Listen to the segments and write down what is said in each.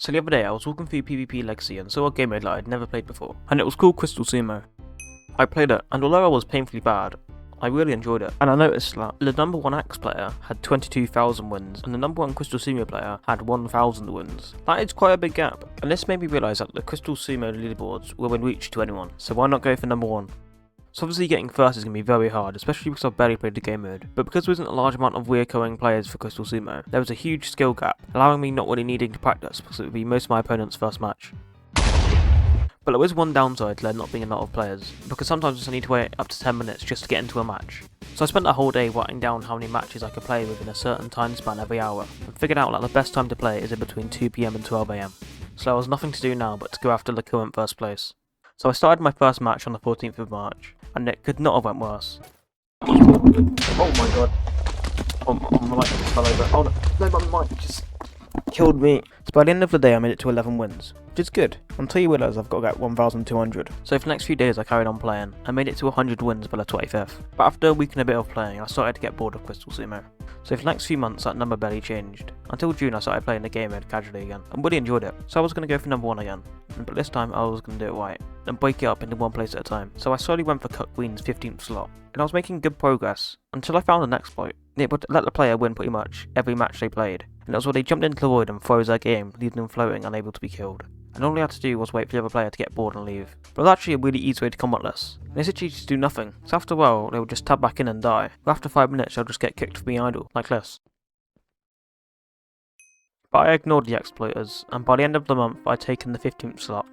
So the other day I was walking through PvP Legacy and saw a game mode that I'd never played before, and it was called Crystal Sumo. I played it, and although I was painfully bad, I really enjoyed it, and I noticed that the number 1 Axe player had 22,000 wins, and the number 1 Crystal Sumo player had 1,000 wins. That is quite a big gap, and this made me realise that the Crystal Sumo leaderboards were in reach to anyone, so why not go for number 1? So obviously getting first is going to be very hard, especially because I've barely played the game mode, but because there isn't a large amount of recurring players for Crystal Sumo, there was a huge skill gap, allowing me not really needing to practice because it would be most of my opponent's first match. But there is one downside to there not being a lot of players, because sometimes I need to wait up to 10 minutes just to get into a match. So I spent a whole day writing down how many matches I could play within a certain time span every hour, and figured out that the best time to play is in between 2 PM and 12 AM. So there was nothing to do now but to go after the current first place. So I started my first match on the 14th of March, and it could not have went worse. Oh my god. Oh, my mic just fell over. Oh no, my mic just killed me. So by the end of the day I made it to 11 wins, which is good, until you realise I've got to get 1,200. So for the next few days I carried on playing, and made it to 100 wins by the 25th. But after a week and a bit of playing, I started to get bored of Crystal Sumo. So for the next few months that number barely changed, until June I started playing the game mode casually again, and really enjoyed it. So I was going to go for number 1 again, but this time I was going to do it right, and break it up into one place at a time. So I slowly went for Cut Queen's 15th slot, and I was making good progress, until I found an exploit. It would let the player win pretty much every match they played, and that was where they jumped into the void and froze their game, leaving them floating unable to be killed. And all they had to do was wait for the other player to get bored and leave. But it was actually a really easy way to combat this. They literally just do nothing, so after a while they would just tab back in and die, but after 5 minutes they'll just get kicked for being idle, like this. But I ignored the exploiters, and by the end of the month I'd taken the 15th slot.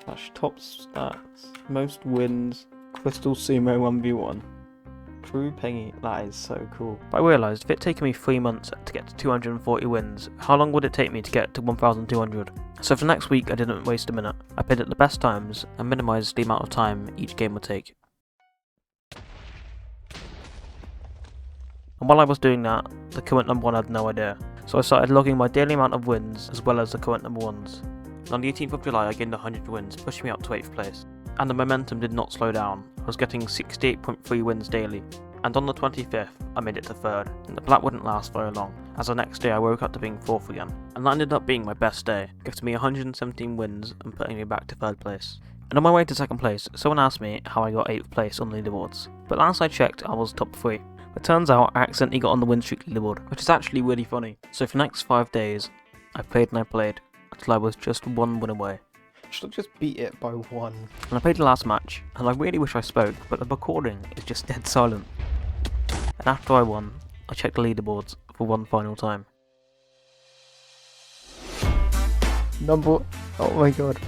That's top stats, most wins, Crystal Sumo 1v1. DrewPengy, that is so cool. But I realised if it had taken me 3 months to get to 240 wins, how long would it take me to get to 1,200? So for the next week I didn't waste a minute. I played at the best times and minimised the amount of time each game would take. And while I was doing that, the current number 1 had no idea. So I started logging my daily amount of wins as well as the current number 1s. And on the 18th of July I gained 100 wins, pushing me up to 8th place. And the momentum did not slow down. I was getting 68.3 wins daily. And on the 25th, I made it to 3rd, but that wouldn't last very long, as the next day I woke up to being 4th again. And that ended up being my best day, getting me 117 wins and putting me back to 3rd place. And on my way to 2nd place, someone asked me how I got 8th place on the leaderboards. But last I checked, I was top 3. But turns out I accidentally got on the win streak leaderboard, which is actually really funny. So for the next 5 days, I played and I played, until I was just 1 win away. Should have just beat it by 1. And I played the last match, and I really wish I spoke, but the recording is just dead silent. And after I won, I checked the leaderboards for one final time. Oh my god.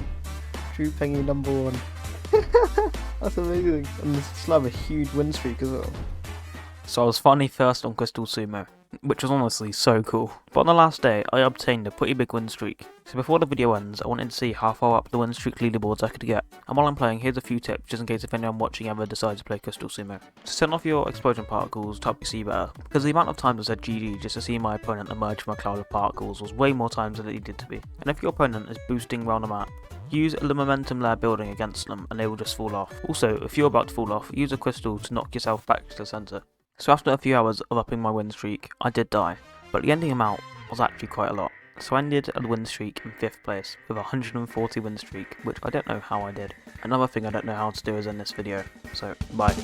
DrewPengy number 1. That's amazing. And this still have a huge win streak as well. So I was finally first on Crystal Sumo, which was honestly so cool. But on the last day, I obtained a pretty big win streak. So before the video ends, I wanted to see how far up the win streak leaderboards I could get. And while I'm playing, here's a few tips just in case if anyone watching ever decides to play Crystal Sumo. So turn off your explosion particles to help you see better, because the amount of times I said GG just to see my opponent emerge from a cloud of particles was way more times than it needed to be. And if your opponent is boosting around the map, use the momentum they're building against them and they will just fall off. Also, if you're about to fall off, use a crystal to knock yourself back to the centre. So after a few hours of upping my win streak, I did die, but the ending amount was actually quite a lot. So I ended a win streak in 5th place with a 140 win streak, which I don't know how I did. Another thing I don't know how to do is in this video, so bye.